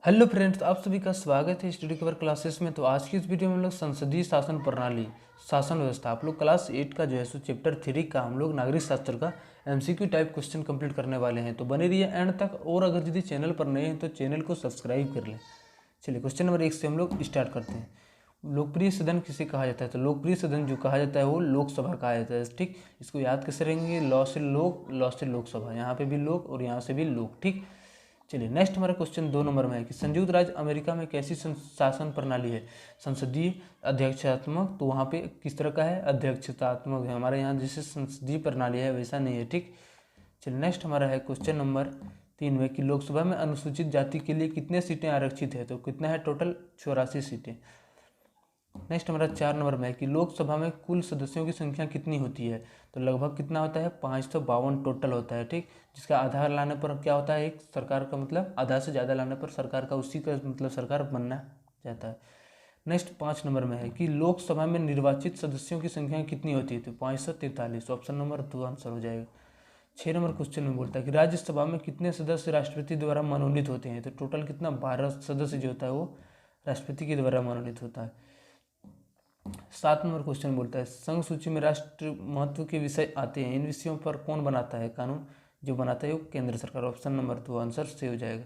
Hello friends, आप सभी का स्वागत है स्टडी कवर क्लासेस में। तो आज की इस वीडियो में हम लोग संसदीय शासन प्रणाली, शासन व्यवस्था, आप लोग क्लास 8 का जो है सो चैप्टर 3 का हम लोग नागरिक शास्त्र का एमसीक्यू टाइप क्वेश्चन कंप्लीट करने वाले हैं। तो बने रहिए एंड तक। और अगर यदि चैनल पर नए हैं तो चैनल को सब्सक्राइब कर लें। चलिए क्वेश्चन नंबर 1 से हम लोग स्टार्ट करते हैं। लोकप्रिय सदन किसे कहा जाता है? तो लोकप्रिय सदन जो कहा जाता है वो लोकसभा कहा जाता है। ठीक, इसको याद कैसे रहेंगे? लॉ से लोक, लॉ से लोकसभा, यहाँ पे भी लोक और यहाँ से भी लोक। ठीक, चलिए नेक्स्ट हमारा क्वेश्चन 2 नंबर में है कि संयुक्त राज्य अमेरिका में कैसी शासन प्रणाली है? संसदीय, अध्यक्षात्मक। तो वहाँ पे किस तरह का है? अध्यक्षतात्मक है। हमारे यहाँ जैसे संसदीय प्रणाली है वैसा नहीं है। ठीक, चलिए नेक्स्ट हमारा है क्वेश्चन नंबर 3 में कि लोकसभा में अनुसूचित जाति के लिए कितने सीटें आरक्षित है? तो कितना है टोटल? 84 सीटें। नेक्स्ट हमारा 4 नंबर में है कि लोकसभा में कुल सदस्यों की संख्या कितनी होती है? तो लगभग कितना होता है? 552 टोटल होता है। ठीक, जिसका आधार लाने पर क्या होता है? एक सरकार का मतलब आधा से ज़्यादा लाने पर सरकार का उसी का मतलब सरकार बनना जाता है। नेक्स्ट 5 नंबर में है कि लोकसभा में निर्वाचित सदस्यों की संख्या कितनी होती है? तो 543। ऑप्शन नंबर 2 आंसर हो जाएगा। 6 नंबर क्वेश्चन में बोलता है कि राज्यसभा में कितने सदस्य राष्ट्रपति द्वारा मनोनीत होते हैं? तो टोटल कितना? 12 सदस्य जो होता है वो राष्ट्रपति के द्वारा मनोनीत होता है। 7 नंबर क्वेश्चन बोलता है संघ सूची में राष्ट्र महत्व के विषय आते हैं, इन विषयों पर कौन बनाता है कानून? जो बनाता है वो केंद्र सरकार। ऑप्शन नंबर 2 आंसर से हो जाएगा।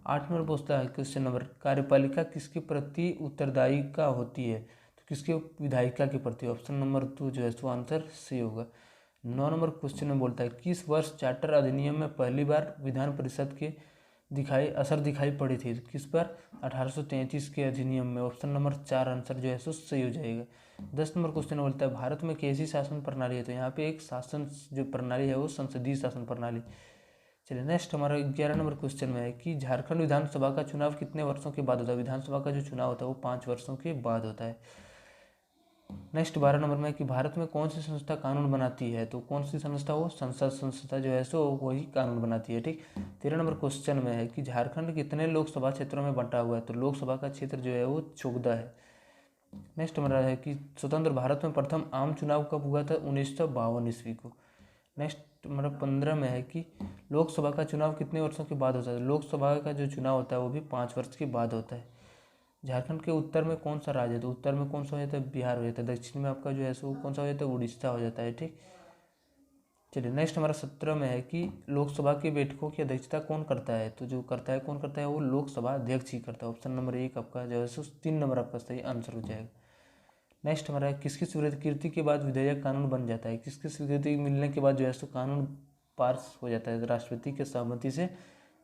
8 नंबर पूछता है क्वेश्चन नंबर, कार्यपालिका किसके प्रति उत्तरदायी का होती है? तो किसके? विधायिका के प्रति। ऑप्शन नंबर 2 जो है सो आंसर से होगा। 9 नंबर क्वेश्चन में बोलता है किस वर्ष चार्टर अधिनियम में पहली बार विधान परिषद के असर दिखाई पड़ी थी? तो किस पर? 1833 के अधिनियम में। ऑप्शन नंबर 4 आंसर जो है सो सही हो जाएगा। 10 नंबर क्वेश्चन बोलता है भारत में कैसी शासन प्रणाली है? तो यहाँ पे एक शासन जो प्रणाली है वो संसदीय शासन प्रणाली। चलिए नेक्स्ट हमारा 11 नंबर क्वेश्चन में है कि झारखंड विधानसभा का चुनाव कितने वर्षों के बाद होता है? विधानसभा का जो चुनाव होता है वो 5 वर्षों के बाद होता है। नेक्स्ट 12 नंबर में कि भारत में कौन सी संस्था कानून बनाती है? तो कौन सी संस्था? वो संसद संस्था जो है सो वही कानून बनाती है। ठीक, 13 नंबर क्वेश्चन में है कि झारखंड कितने लोकसभा क्षेत्रों में बंटा हुआ है? तो लोकसभा का क्षेत्र जो है वो 14 है। नेक्स्ट हमारा है कि स्वतंत्र भारत में प्रथम आम चुनाव कब हुआ था? 1952 ईस्वी को। नेक्स्ट हमारा 15 में है कि लोकसभा का चुनाव कितने वर्षों के बाद होता है? लोकसभा का जो चुनाव होता है वो भी 5 वर्ष के बाद होता है। झारखंड के उत्तर में कौन सा राज्य है? तो उत्तर में कौन सा हो जाता है? बिहार हो जाता है। दक्षिण में आपका जो है सो कौन सा हो जाता है? उड़ीसा हो जाता है। ठीक, चलिए नेक्स्ट हमारा 17 में है कि लोकसभा की बैठकों की अध्यक्षता कौन करता है? तो जो करता है, कौन करता है? वो लोकसभा अध्यक्ष ही करता है। ऑप्शन नंबर 1 आपका जो है सो 3 नंबर आपका सही आंसर हो जाएगा। नेक्स्ट हमारा किसकी स्वीकृति के बाद विधेयक कानून बन जाता है? किसकी स्वीकृति मिलने के बाद जो है सो कानून पास हो जाता है? राष्ट्रपति के सहमति से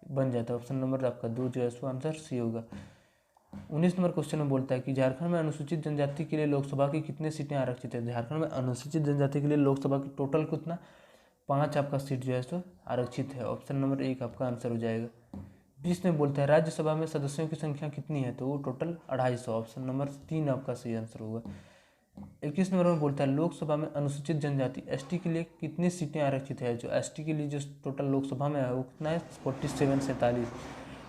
बन जाता है। ऑप्शन नंबर आपका 2 जो है सो आंसर सी होगा। 19 नंबर क्वेश्चन में बोलता है कि झारखंड में अनुसूचित जनजाति के लिए लोकसभा की कितने सीटें आरक्षित है? झारखंड में अनुसूचित जनजाति के लिए लोकसभा की टोटल कितना? 5 आपका सीट जो है सो आरक्षित है। ऑप्शन नंबर 1 आपका आंसर हो जाएगा। 20 में बोलता है राज्यसभा में सदस्यों की संख्या कितनी है? तो वो टोटल 250। ऑप्शन नंबर 3 आपका सही आंसर होगा। 21 नंबर में बोलता है लोकसभा में अनुसूचित जनजाति एसटी के लिए कितनी सीटें आरक्षित है? जो एसटी के लिए जो टोटल लोकसभा में है वो कितना है? 47।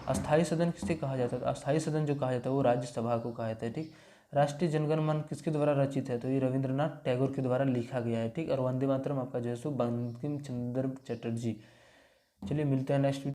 अस्थायी सदन किसे कहा जाता है? अस्थायी सदन जो कहा जाता है वो राज्यसभा को कहा जाता है। ठीक, राष्ट्रीय जनगण मन किसके द्वारा रचित है? तो ये रविंद्रनाथ टैगोर के द्वारा लिखा गया है। ठीक, और वंदे मातरम आपका जो है सो बंकिम चंद्र चटर्जी। चलिए मिलते हैं नेक्स्ट